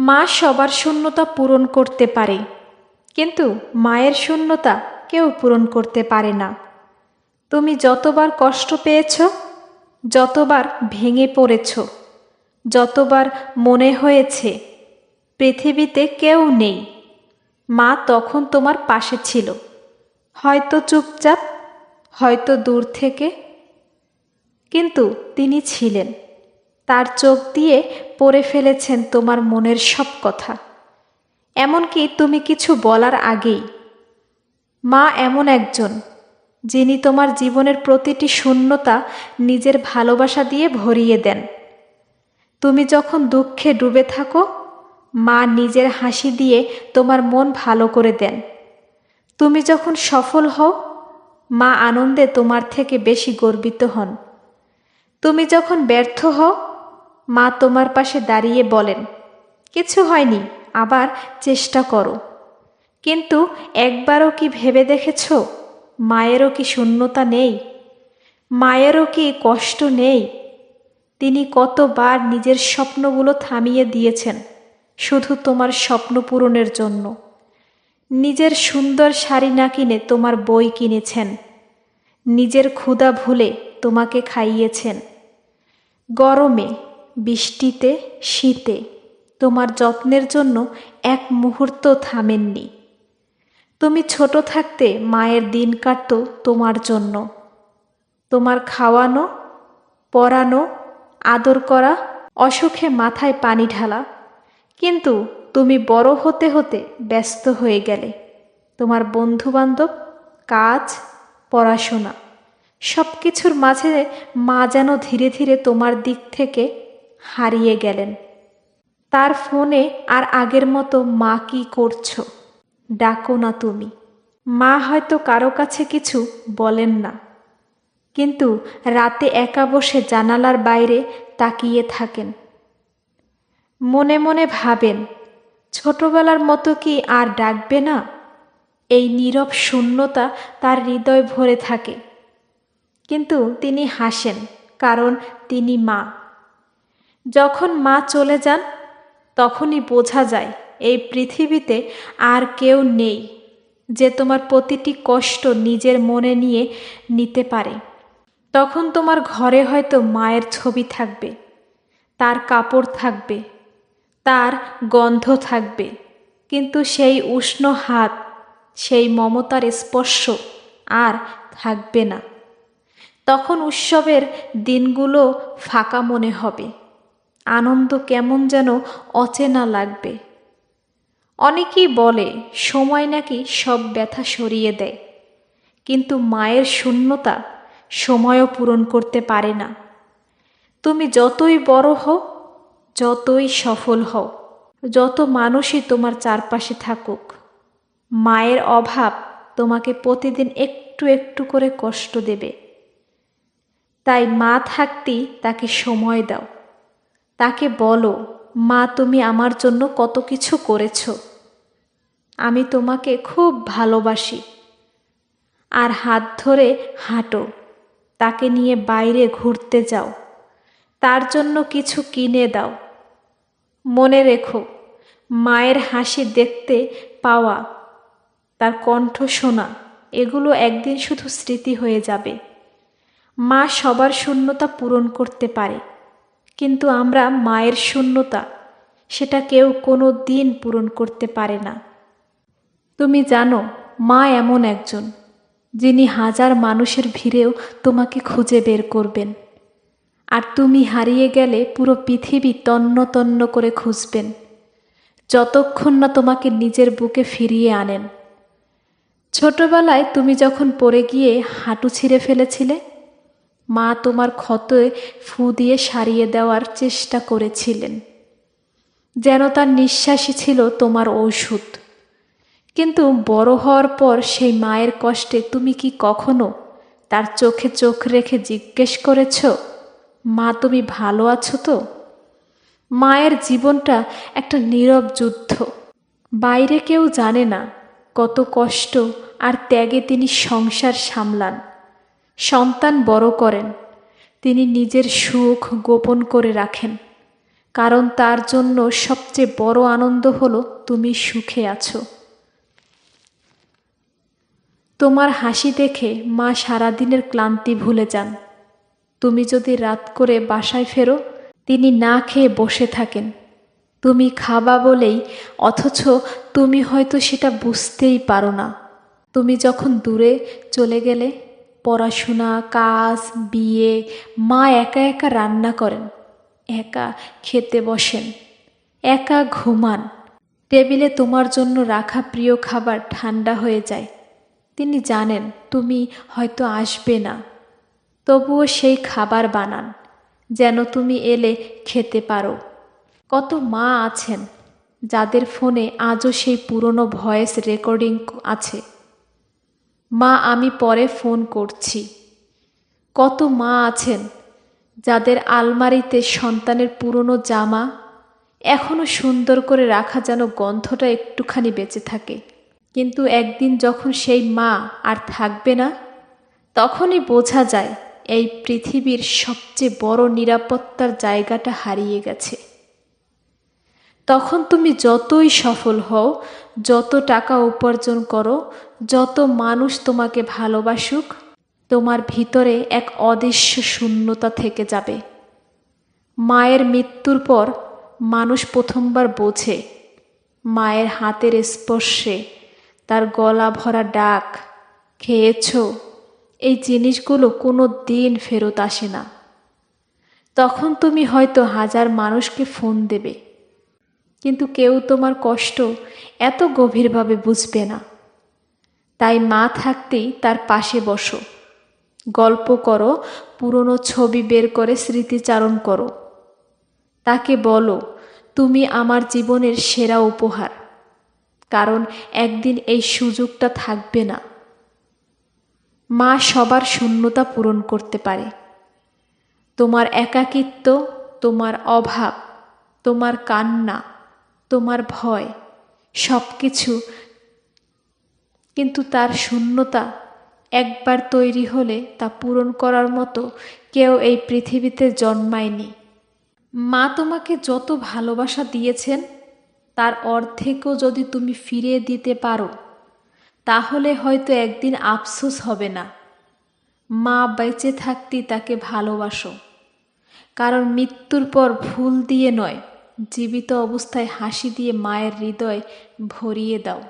মা সবার শূন্যতা পূরণ করতে পারে, কিন্তু মায়ের শূন্যতা কেউ পূরণ করতে পারে না। তুমি যতবার কষ্ট পেয়েছ, যতবার ভেঙে পড়েছ, যতবার মনে হয়েছে পৃথিবীতে কেউ নেই, মা তখন তোমার পাশে ছিল, হয়তো চুপচাপ, হয়তো দূর থেকে, কিন্তু তিনি ছিলেন। তার চোখ দিয়ে পড়ে ফেলেছেন তোমার মনের সব কথা, এমনকি তুমি কিছু বলার আগেই। মা এমন একজন যিনি তোমার জীবনের প্রতিটি শূন্যতা নিজের ভালোবাসা দিয়ে ভরিয়ে দেন। তুমি যখন দুঃখে ডুবে থাকো, মা নিজের হাসি দিয়ে তোমার মন ভালো করে দেন। তুমি যখন সফল হও, মা আনন্দে তোমার থেকে বেশি গর্বিত হন। তুমি যখন ব্যর্থ হও, মা তোমার পাশে দাঁড়িয়ে বলেন, কিছু হয়নি, আবার চেষ্টা করো। কিন্তু একবারও কি ভেবে দেখেছ, মায়েরও কি শূন্যতা নেই? মায়েরও কি কষ্ট নেই? তিনি কতবার নিজের স্বপ্নগুলো থামিয়ে দিয়েছেন শুধু তোমার স্বপ্ন পূরণের জন্য। নিজের সুন্দর শাড়ি না কিনে তোমার বই কিনেছেন, নিজের ক্ষুধা ভুলে তোমাকে খাইয়েছেন। গরমে, বৃষ্টিতে, শীতে তোমার যত্নের জন্য এক মুহূর্ত থামেননি। তুমি ছোট থাকতে মায়ের দিন কাটত তোমার জন্য। তোমার খাওয়ানো, পরানো, আদর করা, অসুখে মাথায় পানি ঢালা। কিন্তু তুমি বড় হতে হতে ব্যস্ত হয়ে গেলে। তোমার বন্ধুবান্ধব, কাজ, পড়াশোনা সব কিছুর মাঝে মা যেন ধীরে ধীরে তোমার দিক থেকে হারিয়ে গেলেন। তার ফোনে আর আগের মতো মা কি করছো ডাকো না তুমি। মা হয়তো কারো কাছে কিছু বলেন না, কিন্তু রাতে একা বসে জানালার বাইরে তাকিয়ে থাকেন। মনে মনে ভাবেন, ছোটবেলার মতো কি আর ডাকবে না? এই নীরব শূন্যতা তার হৃদয় ভরে থাকে। কিন্তু তিনি হাসেন, কারণ তিনি মা। যখন মা চলে যান, তখনই বোঝা যায় এই পৃথিবীতে আর কেউ নেই যে তোমার প্রতিটি কষ্ট নিজের মনে নিয়ে নিতে পারে। তখন তোমার ঘরে হয়তো মায়ের ছবি থাকবে, তার কাপড় থাকবে, তার গন্ধ থাকবে, কিন্তু সেই উষ্ণ হাত, সেই মমতার স্পর্শ আর থাকবে না। তখন উৎসবের দিনগুলো ফাঁকা মনে হবে, আনন্দ কেমন যেন অচেনা লাগবে। অনেকেই বলে সময় নাকি সব ব্যথা সরিয়ে দেয়, কিন্তু মায়ের শূন্যতা সময়ও পূরণ করতে পারে না। তুমি যতই বড় হও, যতই সফল হও, যত মানুষই তোমার চারপাশে থাকুক, মায়ের অভাব তোমাকে প্রতিদিন একটু একটু করে কষ্ট দেবে। তাই মা থাকতেই তাকে সময় দাও। তাকে বলো, মা তুমি আমার জন্য কত কিছু করেছো, আমি তোমাকে খুব ভালোবাসি। আর হাত ধরে হাঁটো, তাকে নিয়ে বাইরে ঘুরতে যাও, তার জন্য কিছু কিনে দাও। মনে রেখো, মায়ের হাসি দেখতে পাওয়া, তার কণ্ঠ শোনা, এগুলো একদিন শুধু স্মৃতি হয়ে যাবে। মা সবার শূন্যতা পূরণ করতে পারে, কিন্তু আমরা মায়ের শূন্যতা, সেটা কেউ কোনো দিন পূরণ করতে পারে না। তুমি জানো, মা এমন একজন যিনি হাজার মানুষের ভিড়েও তোমাকে খুঁজে বের করবেন। আর তুমি হারিয়ে গেলে পুরো পৃথিবী তন্ন তন্ন করে খুঁজবেন, যতক্ষণ না তোমাকে নিজের বুকে ফিরিয়ে আনেন। ছোটবেলায় তুমি যখন পড়ে গিয়ে হাঁটু ছিঁড়ে ফেলেছিলে, মা তোমার ক্ষতে ফু দিয়ে সারিয়ে দেওয়ার চেষ্টা করেছিলেন, যেন তার নিঃশ্বাসই ছিল তোমার ঔষধ। কিন্তু বড় হওয়ার পর সেই মায়ের কষ্টে তুমি কি কখনো তার চোখে চোখ রেখে জিজ্ঞেস করেছ, মা তুমি ভালো আছো তো? মায়ের জীবনটা একটা নীরব যুদ্ধ। বাইরে কেউ জানে না কত কষ্ট আর ত্যাগে তিনি সংসার সামলান, সন্তান বড় করেন। তিনি নিজের সুখ গোপন করে রাখেন, কারণ তার জন্য সবচেয়ে বড় আনন্দ হলো তুমি সুখে আছো। তোমার হাসি দেখে মা সারাদিনের ক্লান্তি ভুলে যান। তুমি যদি রাত করে বাসায় ফেরো, তিনি না খেয়ে বসে থাকেন। তুমি খাবা বলেই, অথচ তুমি হয়তো সেটা বুঝতেই পারো না। তুমি যখন দূরে চলে গেলে, পড়াশোনা, কাজ, বিয়ে, মা একা একা রান্না করেন, একা খেতে বসেন, একা ঘুমান। টেবিলে তোমার জন্য রাখা প্রিয় খাবার ঠান্ডা হয়ে যায়। তিনি জানেন তুমি হয়তো আসবে না, তবুও সেই খাবার বানান যেন তুমি এলে খেতে পারো। কত মা আছেন যাদের ফোনে আজও সেই পুরনো ভয়েস রেকর্ডিং আছে, মা আমি পরে ফোন করছি। কত মা আছেন যাদের আলমারিতে সন্তানের পুরনো জামা এখনো সুন্দর করে রাখা, যেন গন্ধটা একটুখানি বেঁচে থাকে। কিন্তু একদিন যখন সেই মা আর থাকবে না, তখনই বোঝা যায় এই পৃথিবীর সবচেয়ে বড় নিরাপত্তার জায়গাটা হারিয়ে গেছে। তখন তুমি যতই সফল হও, যত টাকা উপার্জন করো, যত মানুষ তোমাকে ভালোবাসুক, তোমার ভিতরে এক অদৃশ্য শূন্যতা থেকে যাবে। মায়ের মৃত্যুর পর মানুষ প্রথমবার বোঝে মায়ের হাতের স্পর্শে, তার গলা ভরা ডাক, খেয়েছো, এই জিনিসগুলো কোনো দিন ফেরত আসে না। তখন তুমি হয়তো 1000 মানুষকে ফোন দেবে, কিন্তু কেউ তোমার কষ্ট এত গভীরভাবে বুঝবে না। তাই মা থাকতেই তার পাশে বসো, গল্প করো, পুরনো ছবি বের করে স্মৃতিচারণ করো। তাকে বলো তুমি আমার জীবনের সেরা উপহার, কারণ একদিন এই সুযোগটা থাকবে না। মা সবার শূন্যতা পূরণ করতে পারে। তোমার একাকিত্ব, তোমার অভাব, তোমার কান্না, তোমার ভয়, সব কিছু। কিন্তু তার শূন্যতা একবার তৈরি হলে তা পূরণ করার মতো কেউ এই পৃথিবীতে জন্মায়নি। মা তোমাকে যত ভালোবাসা দিয়েছেন, তার অর্ধেকও যদি তুমি ফিরিয়ে দিতে পারো, তাহলে হয়তো একদিন আফসোস হবে না। মা বেঁচে থাকতেই তাকে ভালোবাসো, কারণ মৃত্যুর পর ভুল দিয়ে নয়, জীবিত অবস্থায় হাসি দিয়ে মায়ের হৃদয় ভরিয়ে দাও।